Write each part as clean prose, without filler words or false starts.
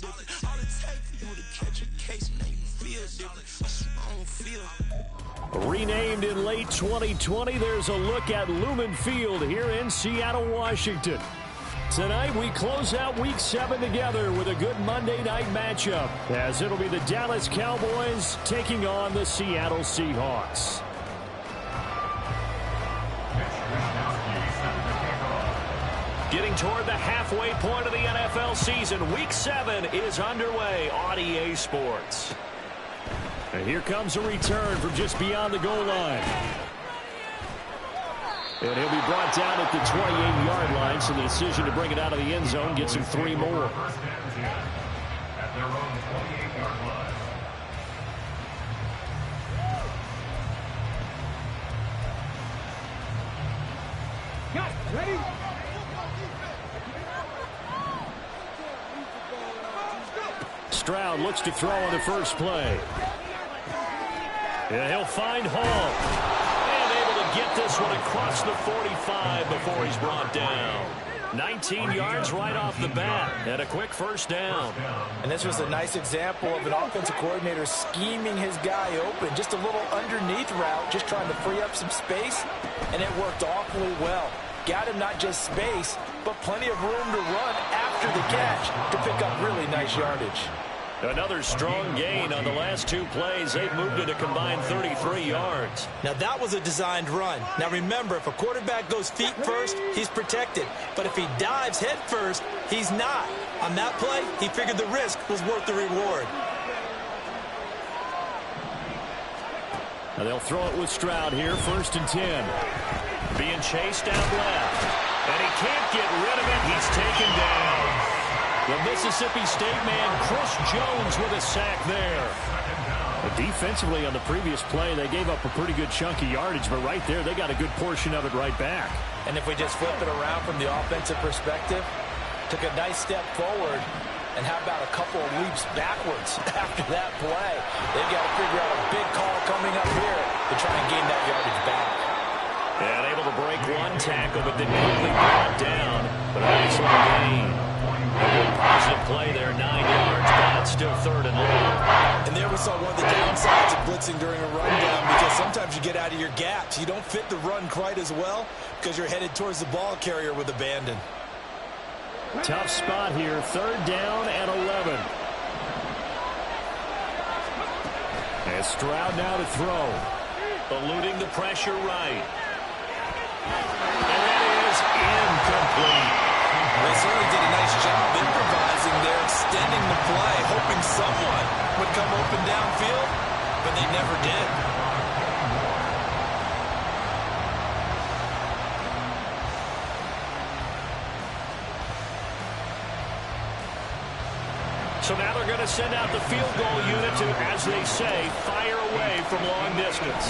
different. All it takes for you to catch a case, make you feel different. I don't feel. Renamed in late 2020, there's a look at Lumen Field here in Seattle, Washington. Tonight, we close out Week 7 together with a good Monday night matchup, as it'll be the Dallas Cowboys taking on the Seattle Seahawks. Getting toward the halfway point of the NFL season, Week 7 is underway on EA Sports. And here comes a return from just beyond the goal line. And he'll be brought down at the 28-yard line, so the decision to bring it out of the end zone gets him 3 more. Ready? Stroud looks to throw on the first play. And he'll find Hall. And able to get this one across the 45 before he's brought down. 19 yards right off the bat. And a quick first down. And this was a nice example of an offensive coordinator scheming his guy open. Just a little underneath route, just trying to free up some space. And it worked awfully well. Got him not just space, but plenty of room to run after the catch to pick up really nice yardage. Another strong gain on the last 2 plays. They've moved it a combined 33 yards. Now, that was a designed run. Now, remember, if a quarterback goes feet first, he's protected. But if he dives head first, he's not. On that play, he figured the risk was worth the reward. Now they'll throw it with Stroud here, 1st and 10. Being chased out left. And he can't get rid of it. He's taken down. The Mississippi State man, Chris Jones, with a sack there. But defensively on the previous play, they gave up a pretty good chunk of yardage, but right there, they got a good portion of it right back. And if we just flip it around from the offensive perspective, took a nice step forward, and how about a couple of leaps backwards after that play? They've got to figure out a big call coming up here to try and gain that yardage back. And able to break one tackle, but then quickly brought down. But a nice little gain. A good positive play there, 9 yards, but it's still 3rd and long. And there we saw one of the downsides of blitzing during a rundown, because sometimes you get out of your gaps. You don't fit the run quite as well because you're headed towards the ball carrier with abandon. Tough spot here, 3rd down and 11. And Stroud now to throw. Eluding the pressure right. And that is incomplete. They certainly did a nice job improvising there, extending the play, hoping someone would come open downfield, but they never did. So now they're going to send out the field goal unit to, as they say, fire away from long distance.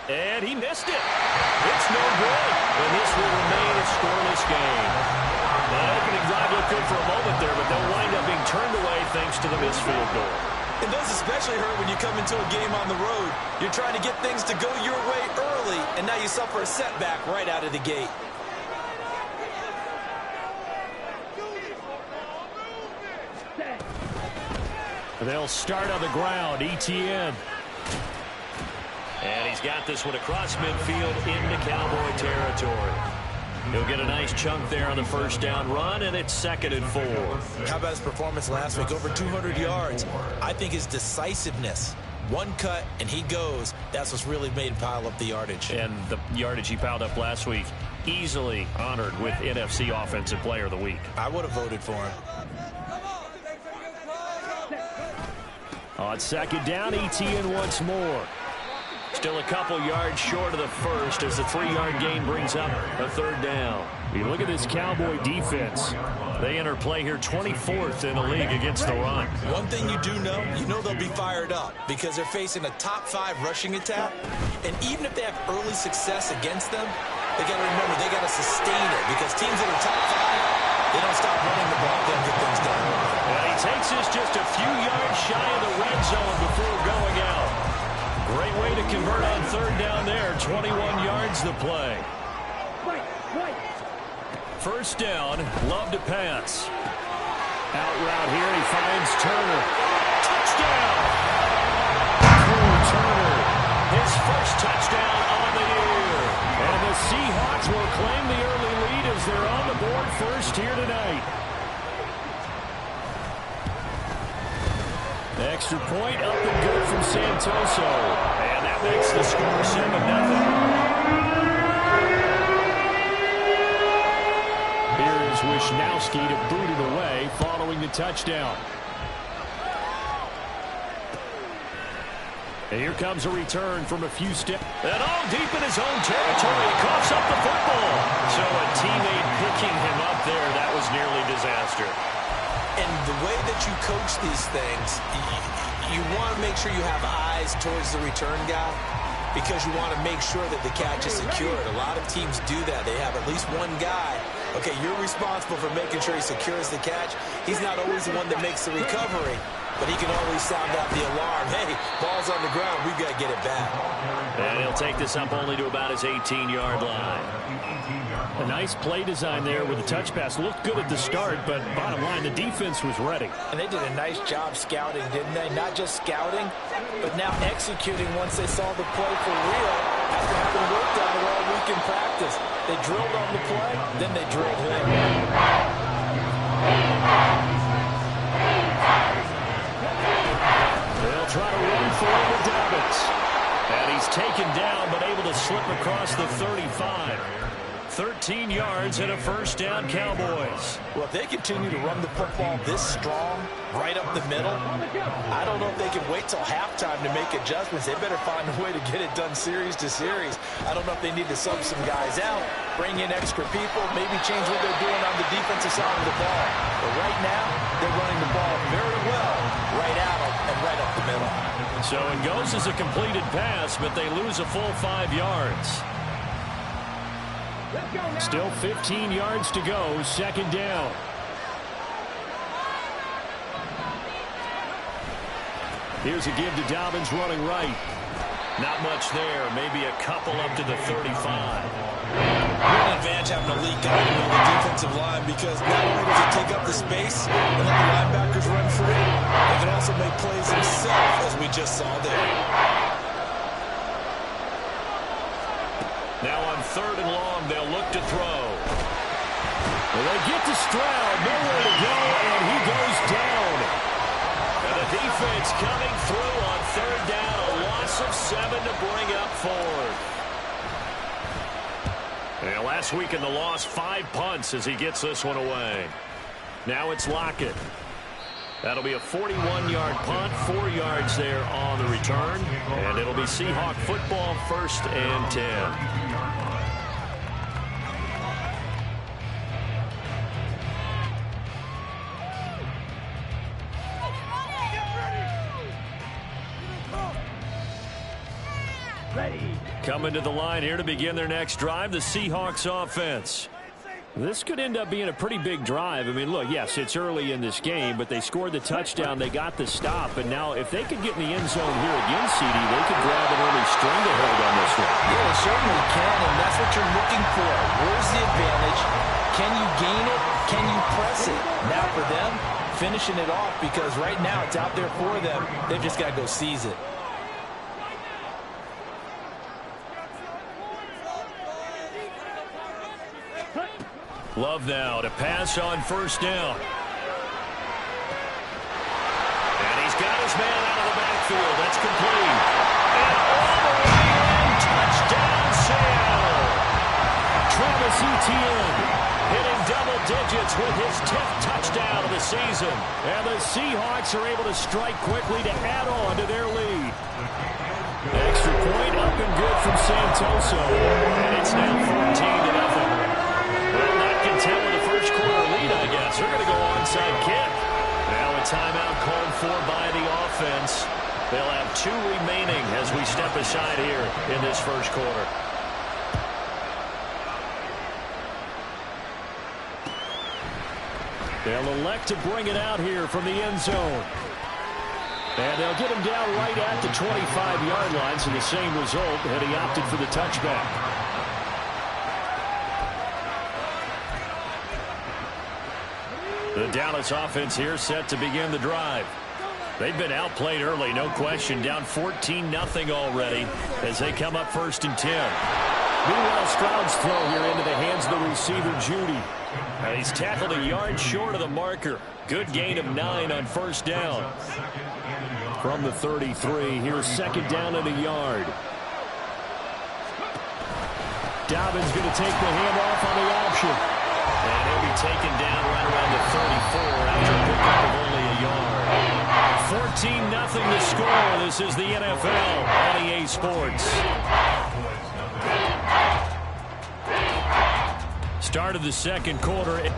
And he missed it. It's no good. And this will remain a scoreless game. The opening drive looked good for a moment there, but they'll wind up being turned away thanks to the missed field goal. And those especially hurt when you come into a game on the road. You're trying to get things to go your way early, and now you suffer a setback right out of the gate. They'll start on the ground. Etienne. And he's got this one across midfield into Cowboy territory. He'll get a nice chunk there on the first down run, and it's 2nd and 4. How about his performance last week? Over 200 yards. I think his decisiveness. One cut, and he goes. That's what's really made him pile up the yardage. And the yardage he piled up last week, easily honored with NFC Offensive Player of the Week. I would have voted for him. On 2nd down, Etienne once more. Still a couple yards short of the first as the 3-yard gain brings up a 3rd down. You look at this Cowboy defense. They enter play here 24th in the league against the run. One thing you do know, they'll be fired up because they're facing a top 5 rushing attack. And even if they have early success against them, they got to remember they got to sustain it, because teams that are top 5, they don't stop running the ball, they'll get things done. And he takes this just a few yards shy of the red zone before going out. Great way to convert on 3rd down there. 21 yards the play. First down, Love to pass. Out route here, he finds Turner. Touchdown! Cole Turner, his first touchdown on the year. And the Seahawks will claim the early lead as they're on the board first here tonight. Extra point up and good from Santoso. And that makes the score 7-0. Here is Wisnowski to boot it away following the touchdown. And here comes a return from a few steps. And all deep in his own territory, coughs up the football. So a teammate picking him up there, that was nearly disaster. And the way that you coach these things, you want to make sure you have eyes towards the return guy because you want to make sure that the catch is secured. A lot of teams do that. They have at least one guy. Okay, you're responsible for making sure he secures the catch. He's not always the one that makes the recovery, but he can always sound out the alarm. Hey, ball's on the ground. We've got to get it back. And he'll take this up only to about his 18-yard line. A nice play design there with the touch pass. Looked good at the start, but bottom line, the defense was ready. And they did a nice job scouting, didn't they? Not just scouting, but now executing once they saw the play for real after having worked on it all week in practice. They drilled on the play, then they drilled him. They'll try to run for it with Dobbins. And he's taken down, but able to slip across the 35. 13 yards and a first down, Cowboys. Well, if they continue to run the football this strong, right up the middle, I don't know if they can wait till halftime to make adjustments. They better find a way to get it done series to series. I don't know if they need to sub some guys out, bring in extra people, maybe change what they're doing on the defensive side of the ball. But right now, they're running the ball very well right at them and right up the middle. So it goes as a completed pass, but they lose a full 5 yards. Still 15 yards to go, second down. Here's a give to Dobbins running right. Not much there, maybe a couple up to the 35. Real advantage having a lead guy on the defensive line because not only does he take up the space and let the linebackers run free, he can also make plays himself, as we just saw there. Now on third and long, they'll look to throw. Well, they get to Stroud, nowhere to go, and he goes down. And the defense coming through on third down, a loss of 7 to bring up fourth. And last week in the loss, 5 punts as he gets this one away. Now it's Lockett. That'll be a 41-yard punt, 4 yards there on the return. And it'll be Seahawk football, 1st and 10. Coming to the line here to begin their next drive, the Seahawks offense. This could end up being a pretty big drive. I mean, look, yes, it's early in this game, but they scored the touchdown, they got the stop, and now if they could get in the end zone here again, CD, they could grab an early stranglehold on this one. Yeah, they certainly can, and that's what you're looking for. Where's the advantage? Can you gain it? Can you press it? Now for them, finishing it off, because right now it's out there for them. They've just got to go seize it. Love now to pass on first down. And he's got his man out of the backfield. That's complete. And all the way in, touchdown Seattle. Travis Etienne hitting double digits with his 10th touchdown of the season. And the Seahawks are able to strike quickly to add on to their lead. Extra point up and good from Santoso. And it's now 14-0. Well, not content with the first quarter lead, I guess. They're going to go onside kick. Now a timeout called for by the offense. They'll have 2 remaining as we step aside here in this first quarter. They'll elect to bring it out here from the end zone. And they'll get him down right at the 25-yard line, so the same result, and he opted for the touchback. The Dallas offense here set to begin the drive. They've been outplayed early, no question. Down 14-0 already as they come up 1st and 10. Meanwhile, Stroud's throw here into the hands of the receiver, Judy. And he's tackled a yard short of the marker. Good gain of 9 on 1st down. From the 33, here's 2nd down and a yard. Dobbins going to take the handoff on the option. And he'll be taken down right around the 34 after a pickup of only a yard. 14-0 to score. This is the NFL on EA Sports. Start of the 2nd quarter.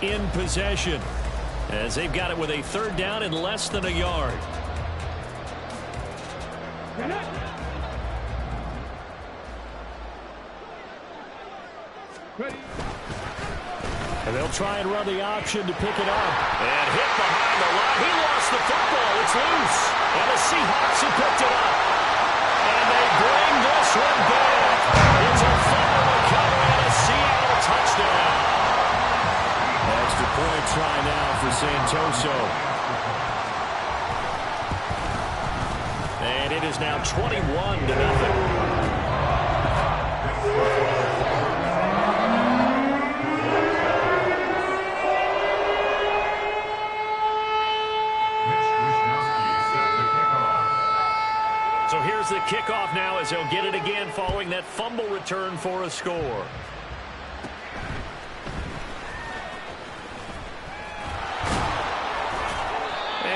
In possession as they've got it with a 3rd down and less than a yard. And they'll try and run the option to pick it up. And hit behind the line. He lost the football. It's loose. And the Seahawks have picked it up. And they bring this one back. It's a fumble recovery and a Seattle touchdown. Extra point try now for Santoso. And it is now 21-0. So here's the kickoff now as he'll get it again following that fumble return for a score.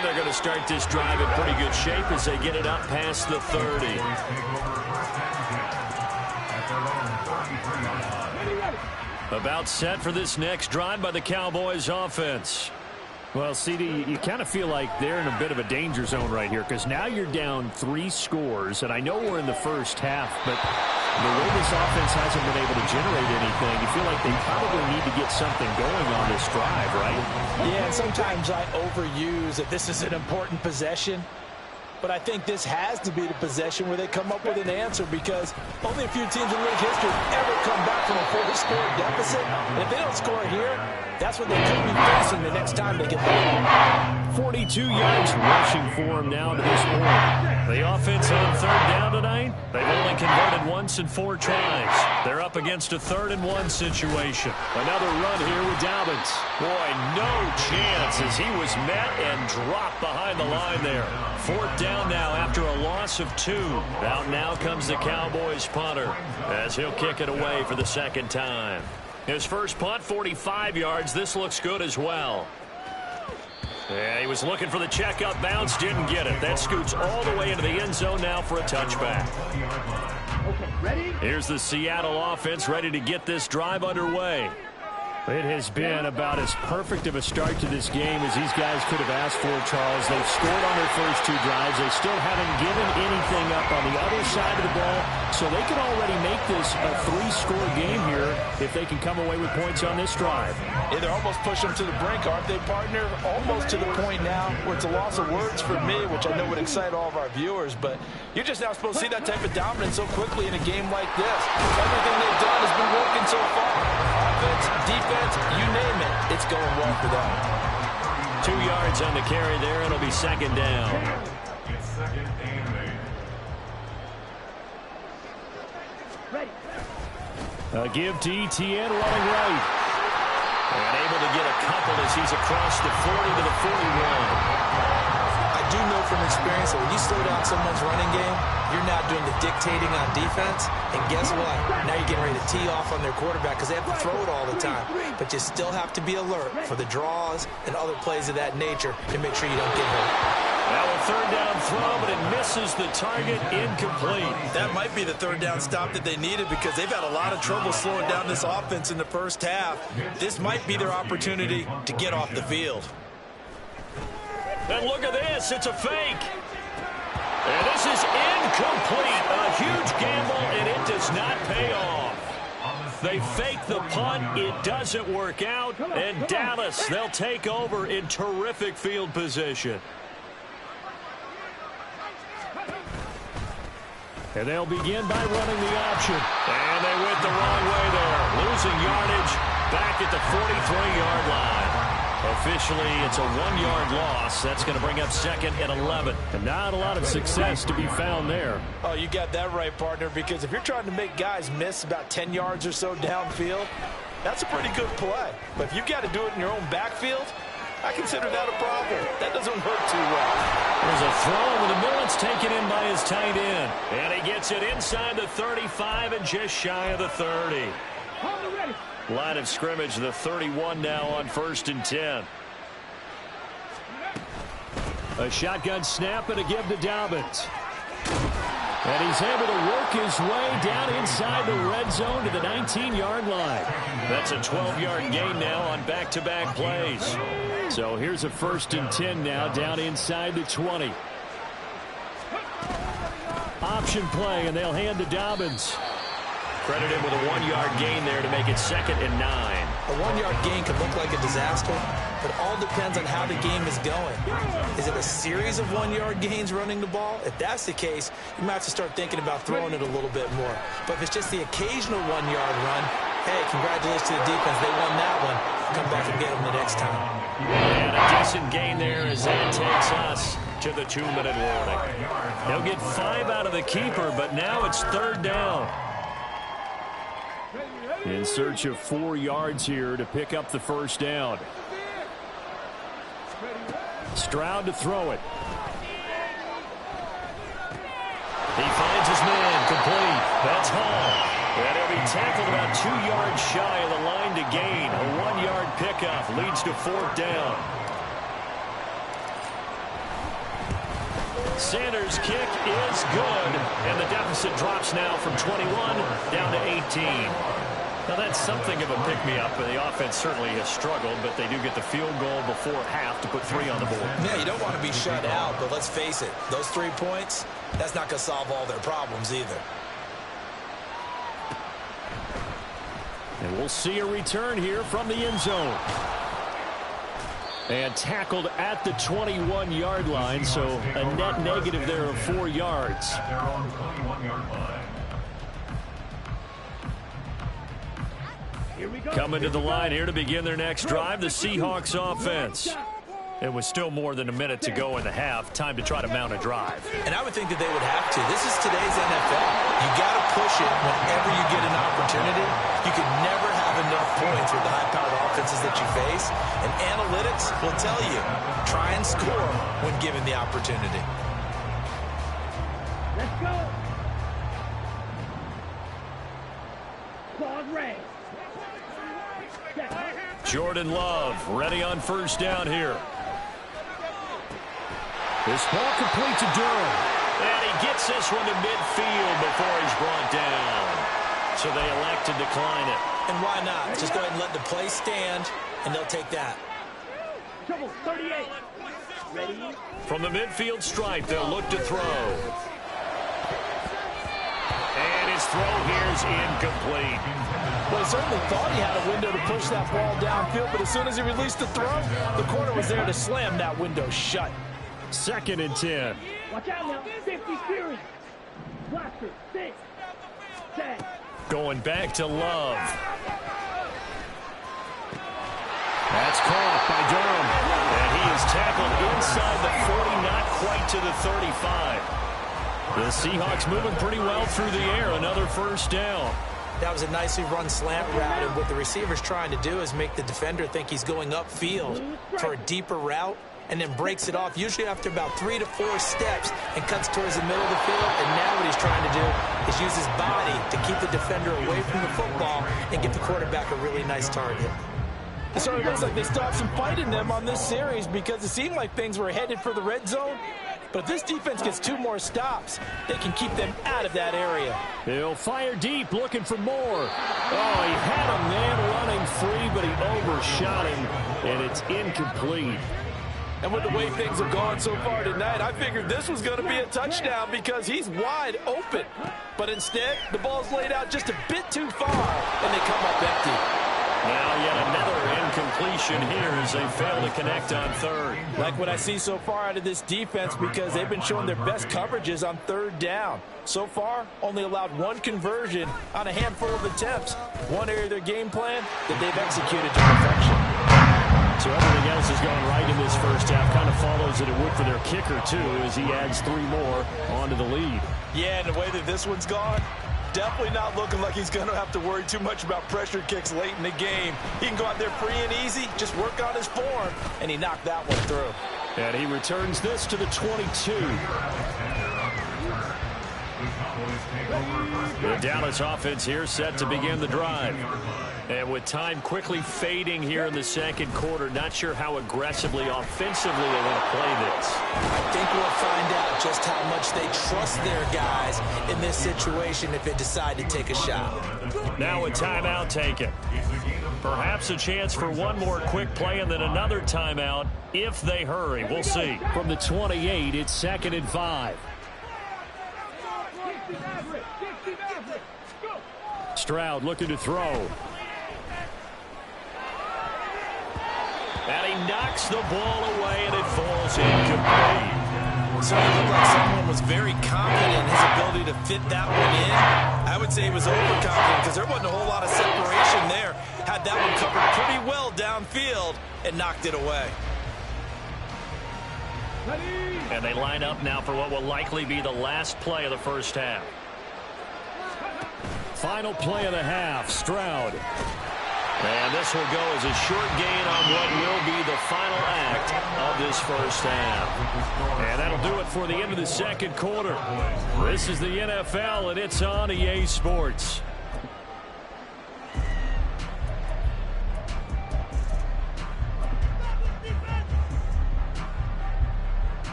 They're going to start this drive in pretty good shape as they get it up past the 30. About set for this next drive by the Cowboys offense. Well, CD, you kind of feel like they're in a bit of a danger zone right here because now you're down 3 scores, and I know we're in the first half, but the way this offense hasn't been able to generate anything, you feel like they probably need to get something going on this drive, right? Yeah, and sometimes I overuse that this is an important possession, but I think this has to be the possession where they come up with an answer because only a few teams in league history ever come back from a 4-score deficit. And if they don't score here, that's what they could be facing the next time they get the ball. 42 yards rushing for him now to this point. The offense on third down tonight, they've only converted once in 4 tries. They're up against a 3rd and 1 situation. Another run here with Dobbins. Boy, no chance as he was met and dropped behind the line there. 4th down now after a loss of 2. Out now comes the Cowboys punter as he'll kick it away for the 2nd time. His first punt, 45 yards. This looks good as well. Yeah, he was looking for the checkup bounce, didn't get it. That scoots all the way into the end zone now for a touchback. Here's the Seattle offense ready to get this drive underway. It has been about as perfect of a start to this game as these guys could have asked for, Charles. They've scored on their first 2 drives. They still haven't given anything up on the other side of the ball, so they can already make this a 3-score game here if they can come away with points on this drive. Yeah, they're almost pushing them to the brink, aren't they, partner? Almost to the point now where it's a loss of words for me, which I know would excite all of our viewers, but you're just now supposed to see that type of dominance so quickly in a game like this. Everything they've done has been working so far. Offense, defense, you name it, it's going well for them. 2 yards on the carry there, and it'll be 2nd down. A give to Etienne running right. And able to get a couple as he's across the 40 to the 41. I do know from experience that when you slow down someone's running game, you're now doing the dictating on defense. And guess what? Now you're getting ready to tee off on their quarterback because they have to throw it all the time. But you still have to be alert for the draws and other plays of that nature to make sure you don't get hurt. Now a 3rd down throw, but it misses the target, incomplete. That might be the 3rd down stop that they needed because they've had a lot of trouble slowing down this offense in the first half. This might be their opportunity to get off the field. And look at this, it's a fake. And this is incomplete. A huge gamble, and it does not pay off. They fake the punt, it doesn't work out, and Dallas, they'll take over in terrific field position. And they'll begin by running the option. And they went the wrong way there. Losing yardage back at the 43-yard line. Officially, it's a 1-yard loss. That's going to bring up 2nd and 11. And not a lot of success to be found there. Oh, you got that right, partner, because if you're trying to make guys miss about 10 yards or so downfield, that's a pretty good play. But if you've got to do it in your own backfield, I consider that a problem. That doesn't work too well. There's a throw over the middle. It's taken in by his tight end. And he gets it inside the 35 and just shy of the 30. Line of scrimmage, the 31 now on 1st and 10. A shotgun snap and a give to Dobbins. And he's able to work his way down inside the red zone to the 19-yard line. That's a 12-yard gain now on back-to-back plays. So here's a 1st and 10 now down inside the 20. Option play, and they'll hand to Dobbins. Credit him with a 1-yard gain there to make it 2nd and 9. A 1-yard gain can look like a disaster, but all depends on how the game is going. Is it a series of 1-yard gains running the ball? If that's the case, you might have to start thinking about throwing it a little bit more. But if it's just the occasional 1-yard run, hey, congratulations to the defense. They won that one. Come back and get them the next time. And a decent gain there as that takes us to the 2-minute warning. They'll get 5 out of the keeper, but now it's 3rd down. In search of 4 yards here to pick up the 1st down. Stroud to throw it. He finds his man, complete. That's Hall. And he'll be tackled about 2 yards shy of the line to gain. A 1-yard pickup leads to 4th down. Sanders' kick is good, and the deficit drops now from 21 down to 18. Now, that's something of a pick-me-up. The offense certainly has struggled, but they do get the field goal before half to put 3 on the board. Yeah, you don't want to be shut out, but let's face it. Those 3 points, that's not going to solve all their problems either. And we'll see a return here from the end zone. And tackled at the 21-yard line, so a net negative there of 4 yards. Coming to the line here to begin their next drive, the Seahawks offense. It was still more than a minute to go in the half. Time to try to mount a drive. And I would think that they would have to. This is today's NFL. You got to push it whenever you get an opportunity. You can never have enough points with the high-powered offenses that you face. And analytics will tell you, try and score when given the opportunity. Let's go. Claws raised. Jordan Love ready on first down here. This ball complete to Durham. And he gets this one to midfield before he's brought down. So they elect to decline it. And why not? Just go ahead and let the play stand, and they'll take that. Trouble, 38. Ready? From the midfield stripe, they'll look to throw. And his throw here is incomplete. Well, he certainly thought he had a window to push that ball downfield, but as soon as he released the throw, the corner was there to slam that window shut. 2nd and 10. Watch out now. 50 series. Blaster, 6, 10. Going back to Love. That's caught by Durham. And he is tackled inside the 40, not quite to the 35. The Seahawks moving pretty well through the air. Another first down. That was a nicely run slant route, and what the receiver's trying to do is make the defender think he's going upfield for a deeper route, and then breaks it off, usually after about 3 to 4 steps, and cuts towards the middle of the field. And now what he's trying to do is use his body to keep the defender away from the football and give the quarterback a really nice target. It sort of looks like they stopped some fight in them on this series because it seemed like things were headed for the red zone. But if this defense gets 2 more stops, they can keep them out of that area. He'll fire deep, looking for more. Oh, he had a man running free, but he overshot him, and it's incomplete. And with the way things have gone so far tonight, I figured this was going to be a touchdown because he's wide open. But instead, the ball's laid out just a bit too far, and they come up empty. Now yet another incompletion here as they fail to connect on 3rd. Like what I see so far out of this defense because they've been showing their best coverages on 3rd down. So far, only allowed 1 conversion on a handful of attempts. One area of their game plan that they've executed to perfection. So everything else is going right in this first half. Kind of follows that it would for their kicker, too, as he adds 3 more onto the lead. Yeah, and the way that this one's gone, definitely not looking like he's going to have to worry too much about pressure kicks late in the game. He can go out there free and easy, just work on his form, and he knocked that one through. And he returns this to the 22. The Dallas offense here set to begin the drive. And with time quickly fading here in the 2nd quarter, not sure how aggressively, offensively they want to play this. I think we'll find out just how much they trust their guys in this situation if they decide to take a shot. Now a timeout taken. Perhaps a chance for one more quick play and then another timeout if they hurry. We'll see. From the 28, it's 2nd and 5. Stroud looking to throw. And he knocks the ball away, and it falls incomplete. So it looked like someone was very confident in his ability to fit that one in. I would say he was overconfident because there wasn't a whole lot of separation there. Had that one covered pretty well downfield and knocked it away. And they line up now for what will likely be the last play of the first half. Final play of the half, Stroud. And this will go as a short gain on what will be the final act of this first half. And that'll do it for the end of the 2nd quarter. This is the NFL, and it's on EA Sports.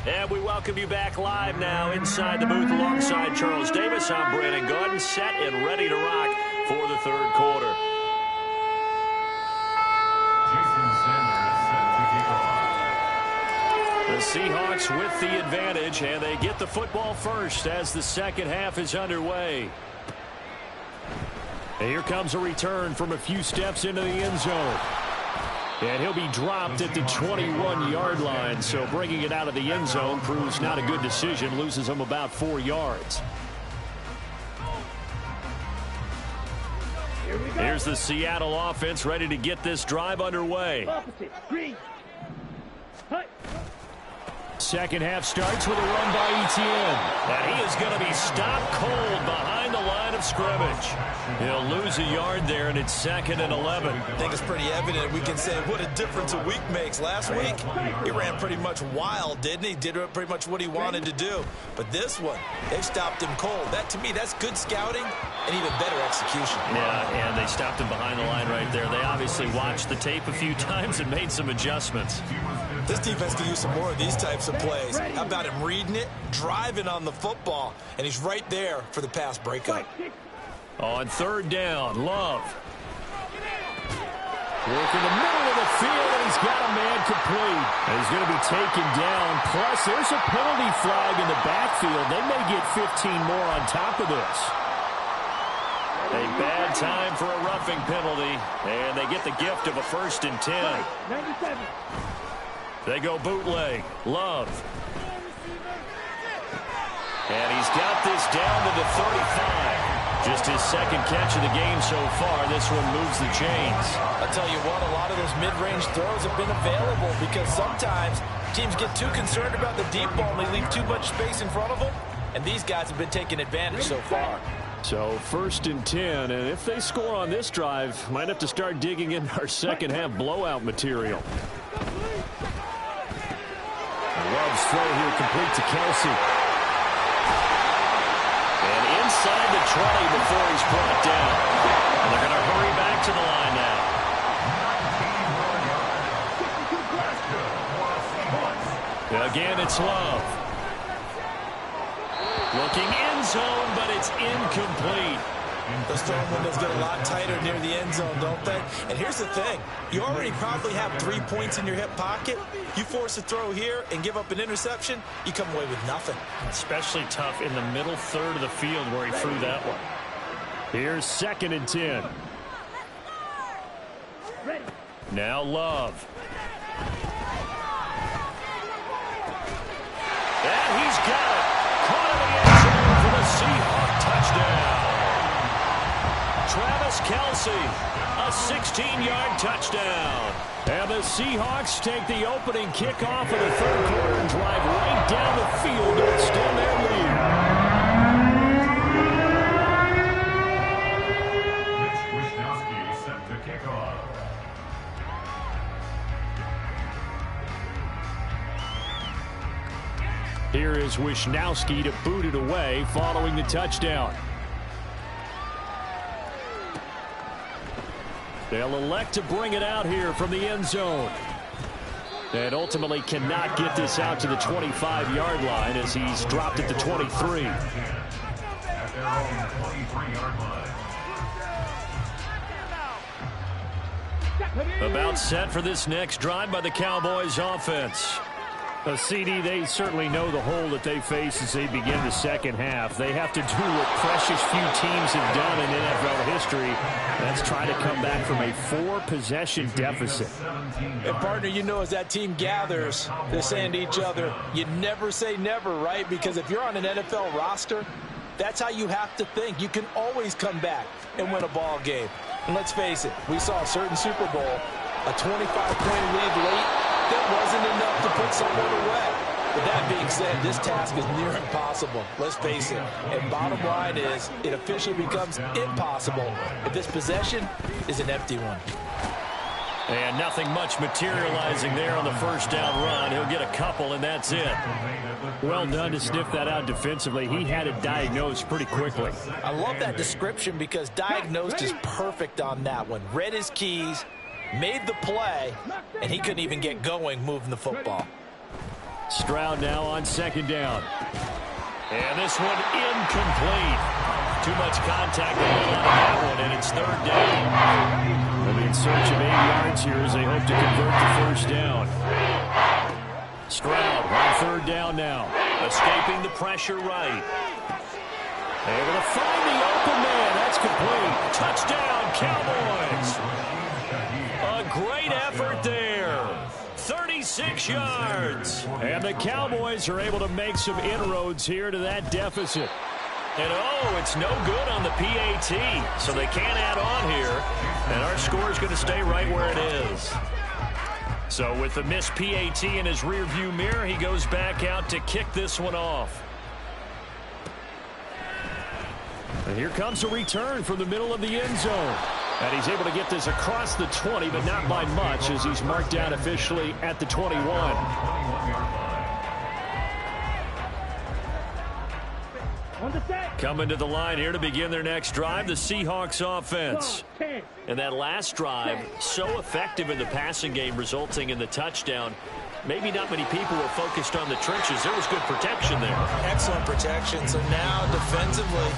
And we welcome you back live now inside the booth alongside Charles Davis. I'm Brandon Gaudin, set and ready to rock for the 3rd quarter. The Seahawks with the advantage, and they get the football first as the 2nd half is underway. And here comes a return from a few steps into the end zone. And he'll be dropped at the 21-yard line, so bringing it out of the end zone proves not a good decision, loses him about 4 yards. Here's the Seattle offense ready to get this drive underway. Second half starts with a run by Etienne. And he is going to be stopped cold behind the line of scrimmage. He'll lose a yard there, and it's 2nd and 11. I think it's pretty evident. We can say what a difference a week makes. Last week, he ran pretty much wild, didn't he? Did pretty much what he wanted to do. But this one, they stopped him cold. That, to me, that's good scouting and even better execution. Yeah, and they stopped him behind the line right there. They obviously watched the tape a few times and made some adjustments. This defense can use some more of these types of plays. How about him reading it, driving on the football, and he's right there for the pass breakup. On 3rd down, Love. Work in the middle of the field, and he's got a man complete. And he's going to be taken down. Plus, there's a penalty flag in the backfield. They may get 15 more on top of this. A bad time for a roughing penalty, and they get the gift of a 1st and 10. 97. They go bootleg. Love. And he's got this down to the 35. Just his 2nd catch of the game so far. This one moves the chains. I'll tell you what, a lot of those mid-range throws have been available because sometimes teams get too concerned about the deep ball and they leave too much space in front of them. And these guys have been taking advantage so far. So 1st and 10, and if they score on this drive, might have to start digging in our 2nd half blowout material. Love's throw here complete to Kelsey. And inside the 20 before he's brought down. And they're going to hurry back to the line now. Again, it's Love. Looking end zone, but it's incomplete. Those throwing windows get a lot tighter near the end zone, don't they? And here's the thing. You already probably have 3 points in your hip pocket. You force a throw here and give up an interception, you come away with nothing. Especially tough in the middle 3rd of the field where he threw that one. Here's 2nd and 10. Now Love. And he's got it. Caught in the end zone for the Seahawk touchdown. Travis Kelce, a 16-yard touchdown. And the Seahawks take the opening kickoff of the 3rd quarter and drive right down the field to extend their lead. Mitch Wisnowski set to kick off. Here is Wisnowski to boot it away following the touchdown. They'll elect to bring it out here from the end zone. And ultimately cannot get this out to the 25-yard line as he's dropped at the 23. At their own 23-yard line. About set for this next drive by the Cowboys offense. CD, they certainly know the hole that they face as they begin the 2nd half. They have to do what precious few teams have done in NFL history. That's try to come back from a 4-possession deficit. And, partner, you know as that team gathers, they're saying to each other, you never say never, right? Because if you're on an NFL roster, that's how you have to think. You can always come back and win a ball game. And let's face it, we saw a certain Super Bowl, a 25-point lead late. That wasn't enough to put someone away. With that being said, this task is near impossible. Let's face it. And bottom line is, it officially becomes impossible if this possession is an empty one. And nothing much materializing there on the 1st down run. He'll get a couple, and that's it. Well done to sniff that out defensively. He had it diagnosed pretty quickly. I love that description because diagnosed is perfect on that one. Read his keys, made the play, and he couldn't even get going moving the football. Stroud now on 2nd down. And this one incomplete. Too much contact on that one, and it's 3rd down. They'll be in search of 8 yards here as they hope to convert the 1st down. Stroud on 3rd down now. Escaping the pressure right. Able to find the open man. That's complete. Touchdown, Cowboys. A great effort there. 36 yards. And the Cowboys are able to make some inroads here to that deficit. And, oh, it's no good on the PAT, so they can't add on here. And our score is going to stay right where it is. So with the missed PAT in his rearview mirror, he goes back out to kick this one off. And here comes a return from the middle of the end zone. And he's able to get this across the 20, but not by much, as he's marked down officially at the 21. Coming to the line here to begin their next drive, the Seahawks offense. And that last drive, so effective in the passing game, resulting in the touchdown. Maybe not many people were focused on the trenches. There was good protection there. Excellent protection. So now defensively,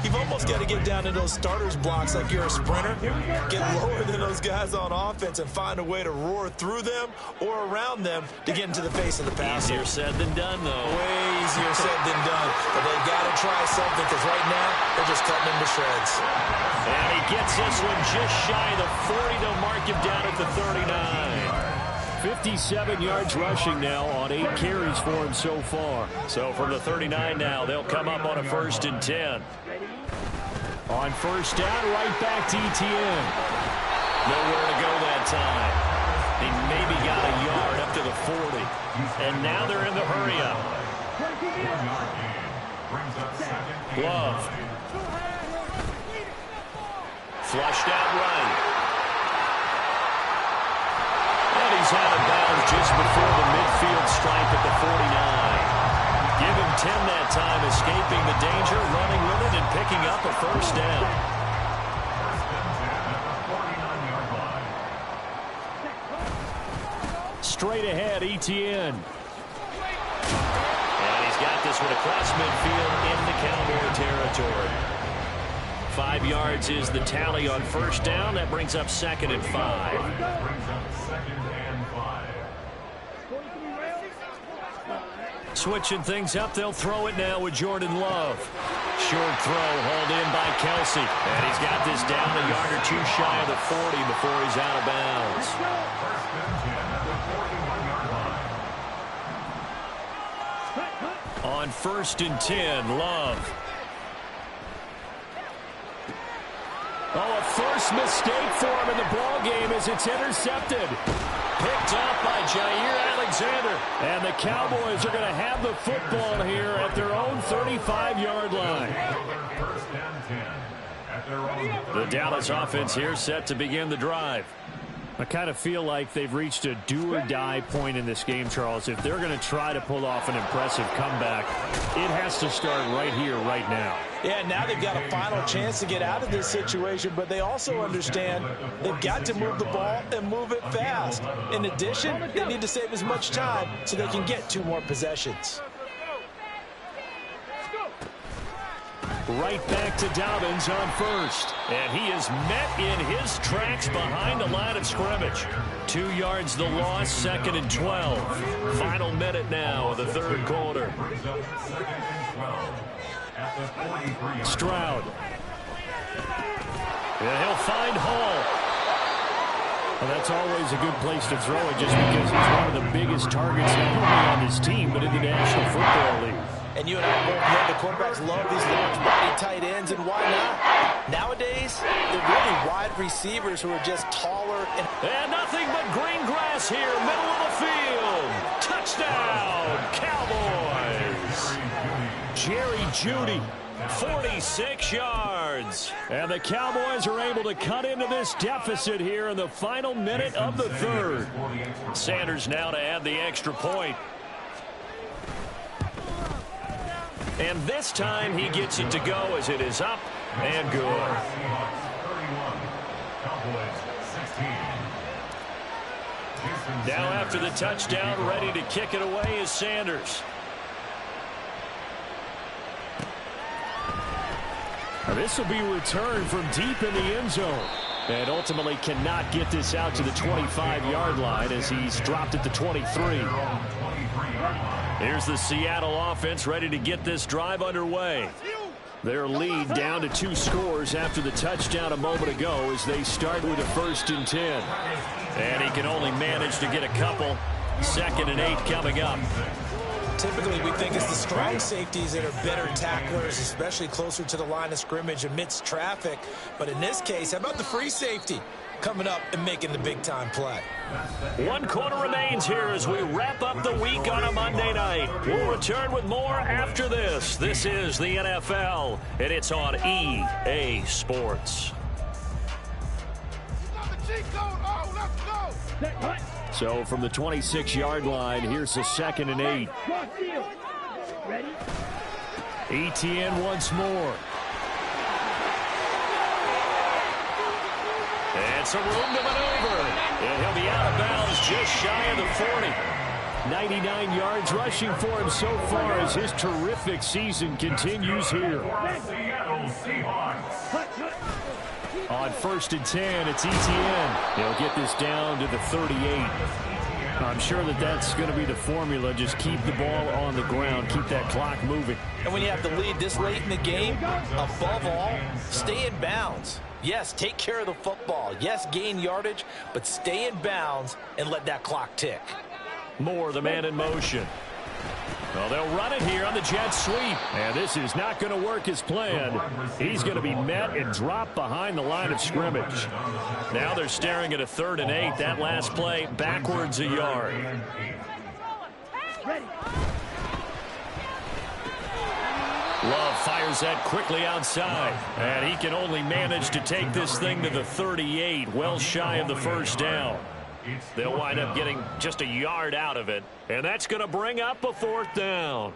you've almost got to get down to those starters blocks like you're a sprinter. Get lower than those guys on offense and find a way to roar through them or around them to get into the face of the passer. Easier said than done, though. Way easier said than done. But they've got to try something, because right now they're just cutting him to shreds. And he gets this one just shy of the 40. They'll mark him down at the 39. 57 yards rushing now on 8 carries for him so far. So from the 39 now, they'll come up on a 1st and 10. On 1st down, right back to Etienne. Nowhere to go that time. He maybe got a yard up to the 40. And now they're in the hurry-up. Love. Flushed out right. And he's out of bounds just before the midfield stripe at the 49. Give him 10 that time, escaping the danger, running with it, and picking up a 1st down. Straight ahead, Etienne. And he's got this one across midfield into Cowboy territory. 5 yards is the tally on 1st down. That brings up 2nd and 5. Switching things up, they'll throw it now with Jordan Love. Short throw hauled in by Kelsey. And he's got this down a yard or two shy of the 40 before he's out of bounds. On 1st and 10, Love. Oh, a first mistake for him in the ball game as it's intercepted. Picked up by Jair Alexander. And the Cowboys are going to have the football here at their own 35-yard line. The Dallas offense here set to begin the drive. I kind of feel like they've reached a do-or-die point in this game, Charles. If they're going to try to pull off an impressive comeback, it has to start right here, right now. Yeah, now they've got a final chance to get out of this situation, but they also understand they've got to move the ball and move it fast. In addition, they need to save as much time so they can get 2 more possessions. Right back to Dobbins on 1st. And he is met in his tracks behind the line of scrimmage. 2 yards the loss, 2nd and 12. Final minute now of the 3rd quarter. Stroud. And he'll find Hall. Well, that's always a good place to throw it, just because he's one of the biggest targets not only on his team, but in the National Football League. And you and I both know the quarterbacks love these large body tight ends, and why not? Nowadays, they're really wide receivers who are just taller. And nothing but green grass here, middle of the field. Touchdown, Cowboys. Jerry Jeudy, 46 yards. And the Cowboys are able to cut into this deficit here in the final minute of the 3rd. Sanders now to add the extra point. And this time he gets it to go as it is up and good. Now after the touchdown, ready to kick it away is Sanders. Now this will be returned from deep in the end zone. And ultimately cannot get this out to the 25-yard line as he's dropped at the 23. Here's the Seattle offense ready to get this drive underway. Their lead down to 2 scores after the touchdown a moment ago as they start with a 1st and 10. And he can only manage to get a couple. 2nd and 8 coming up. Typically, we think it's the strong safeties that are better tacklers, especially closer to the line of scrimmage amidst traffic. But in this case, how about the free safety coming up and making the big-time play? 1 quarter remains here as we wrap up the week on a Monday night. We'll return with more after this. This is the NFL, and it's on EA Sports. So from the 26-yard line, here's a 2nd and 8. Ready? ETN once more. And some room to maneuver. And he'll be out of bounds just shy of the 40. 99 yards rushing for him so far as his terrific season continues here. On 1st and 10, it's ETN. He'll get this down to the 38. I'm sure that that's going to be the formula. Just keep the ball on the ground. Keep that clock moving. And when you have the lead this late in the game, above all, stay in bounds. Yes, take care of the football. Yes, gain yardage, but stay in bounds and let that clock tick. Moore, the man in motion. Well, they'll run it here on the jet sweep. And this is not going to work as planned. He's going to be met and dropped behind the line of scrimmage. Now they're staring at a 3rd and 8. That last play backwards a yard. Love fires that quickly outside. And he can only manage to take this thing to the 38, well shy of the 1st down. They'll wind up getting just a yard out of it. And that's going to bring up a 4th down.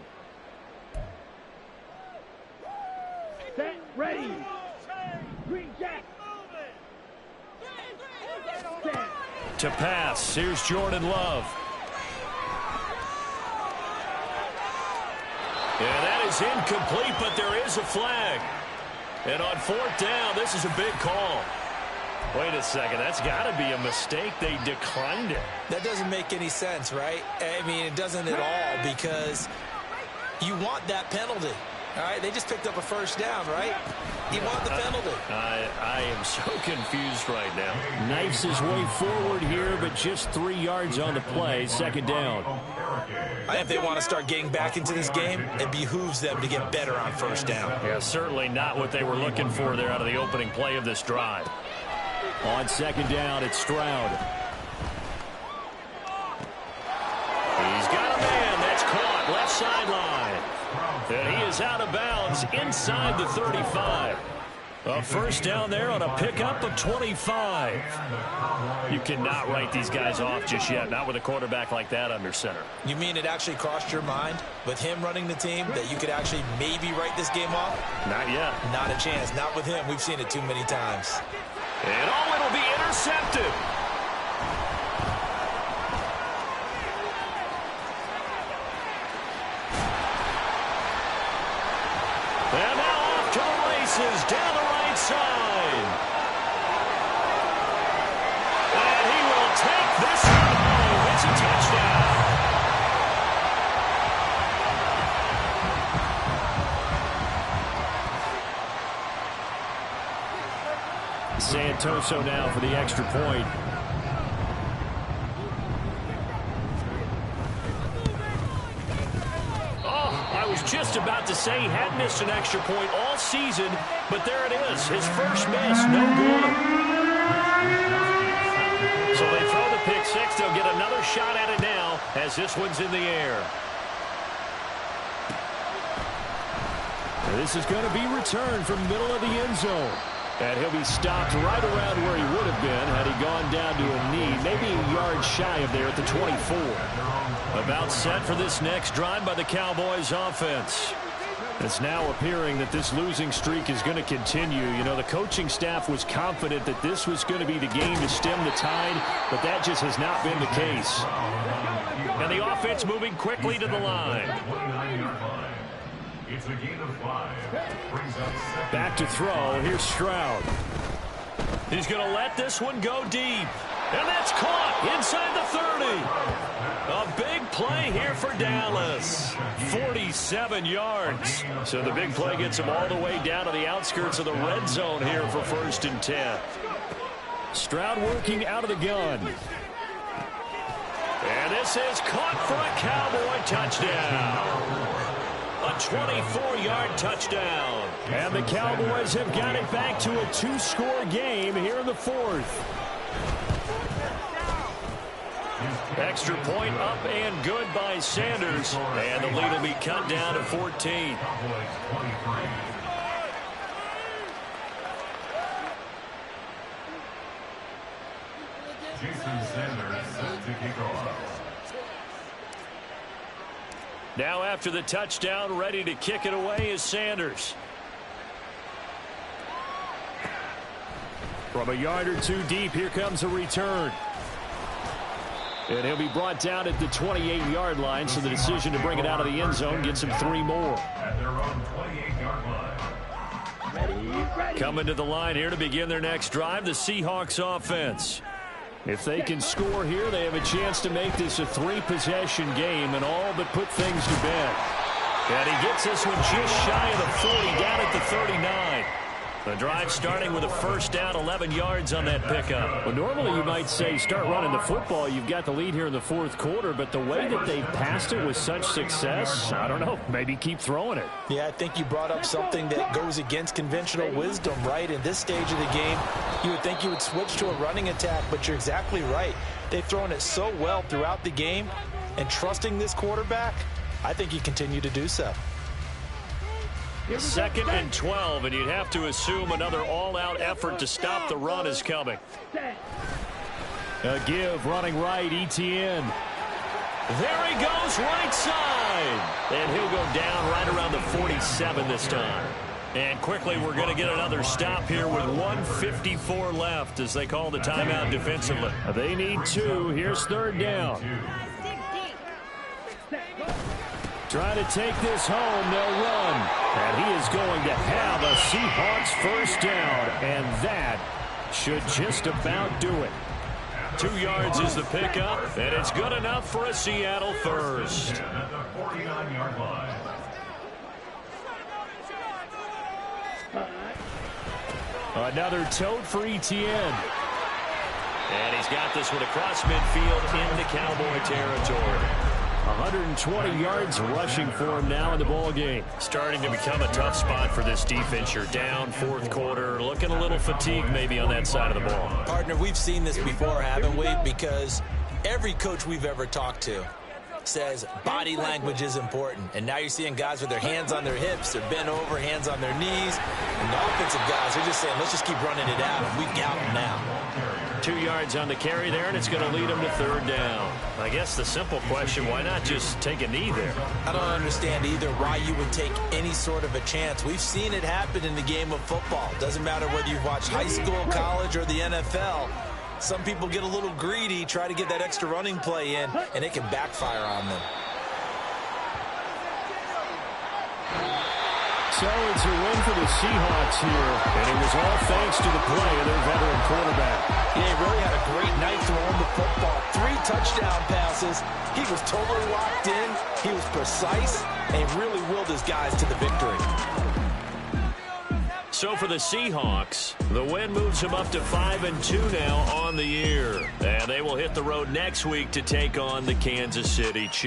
Set, ready. Green Jack. To pass, here's Jordan Love. And that is incomplete, but there is a flag. And on 4th down, this is a big call. Wait a second, that's got to be a mistake. They declined it. That doesn't make any sense, right? I mean, it doesn't at all, because you want that penalty. All right, they just picked up a 1st down, right? You want the penalty. I am so confused right now. Knifes his way forward here, but just 3 yards on the play. 2nd down. If they want to start getting back into this game, it behooves them to get better on 1st down. Yeah, certainly not what they were looking for there out of the opening play of this drive. On 2nd down, it's Stroud. He's got a man that's caught left sideline. And he is out of bounds inside the 35. A 1st down there on a pickup of 25. You cannot write these guys off just yet, not with a quarterback like that under center. You mean it actually crossed your mind with him running the team that you could actually maybe write this game off? Not yet. Not a chance. Not with him. We've seen it too many times. And it'll be intercepted. And now off to the races down the right side. And he will take this one home. It's a touchdown. Santoso now for the extra point. I was just about to say he had missed an extra point all season, but there it is. His first miss, no good. So they throw the pick 6. They'll get another shot at it now as this one's in the air. This is going to be returned from middle of the end zone. And he'll be stopped right around where he would have been had he gone down to a knee, maybe a yard shy of there at the 24. About set for this next drive by the Cowboys offense. It's now appearing that this losing streak is going to continue. You know, the coaching staff was confident that this was going to be the game to stem the tide, but that just has not been the case. And the offense moving quickly to the line. It's a gain of 5. Back to throw. Here's Stroud. He's going to let this one go deep. And that's caught inside the 30. A big play here for Dallas. 47 yards. So the big play gets him all the way down to the outskirts of the red zone here for 1st and 10. Stroud working out of the gun. And this is caught for a Cowboy touchdown. A 24-yard touchdown. And the Cowboys have got it back to a 2-score game here in the 4th. Extra point up and good by Sanders. And the lead will be cut down to 14. Jason Sanders set to kick off. Now after the touchdown, ready to kick it away is Sanders. From a yard or two deep, here comes a return. And he'll be brought down at the 28-yard line, so the decision to bring it out of the end zone gets him 3 more. At their own 28-yard line. Coming to the line here to begin their next drive, the Seahawks offense. If they can score here, they have a chance to make this a 3-possession game and all but put things to bed. And he gets this one just shy of the 40, down at the 39. The drive starting with a first down, 11 yards on that pickup. Well, normally you might say start running the football. You've got the lead here in the 4th quarter, but the way that they've passed it with such success, I don't know, maybe keep throwing it. Yeah, I think you brought up something that goes against conventional wisdom, right? In this stage of the game, you would think you would switch to a running attack, but you're exactly right. They've thrown it so well throughout the game, and trusting this quarterback, I think you continue to do so. 2nd and 12, and you'd have to assume another all-out effort to stop the run is coming. A give running right, Etienne. There he goes, right side. And he'll go down right around the 47 this time. And quickly we're going to get another stop here with 1:54 left as they call the timeout defensively. They need 2. Here's 3rd down. Trying to take this home, they'll run. And he is going to have a Seahawks first down. And that should just about do it. 2 yards is the pickup, and it's good enough for a Seattle first. At the 49-yard line. Another tote for Etienne. And he's got this one across midfield into Cowboy territory. 120 yards rushing for him now in the ball game. Starting to become a tough spot for this defense. You're down 4th quarter, looking a little fatigued maybe on that side of the ball. Partner, we've seen this before, haven't we? Because every coach we've ever talked to says body language is important. And now you're seeing guys with their hands on their hips, they're bent over, hands on their knees. And the offensive guys are just saying, let's just keep running it out. And we've got them now. 2 yards on the carry there, and it's going to lead them to 3rd down. I guess the simple question, why not just take a knee there? I don't understand either why you would take any sort of a chance. We've seen it happen in the game of football. Doesn't matter whether you've watched high school, college, or the NFL. Some people get a little greedy, try to get that extra running play in, and it can backfire on them. So it's a win for the Seahawks here, and it was all thanks to the play of their veteran quarterback. Yeah, he really had a great night throwing the football. 3 touchdown passes. He was totally locked in. He was precise, and he really willed his guys to the victory. So for the Seahawks, the win moves them up to 5-2 now on the year. And they will hit the road next week to take on the Kansas City Chiefs.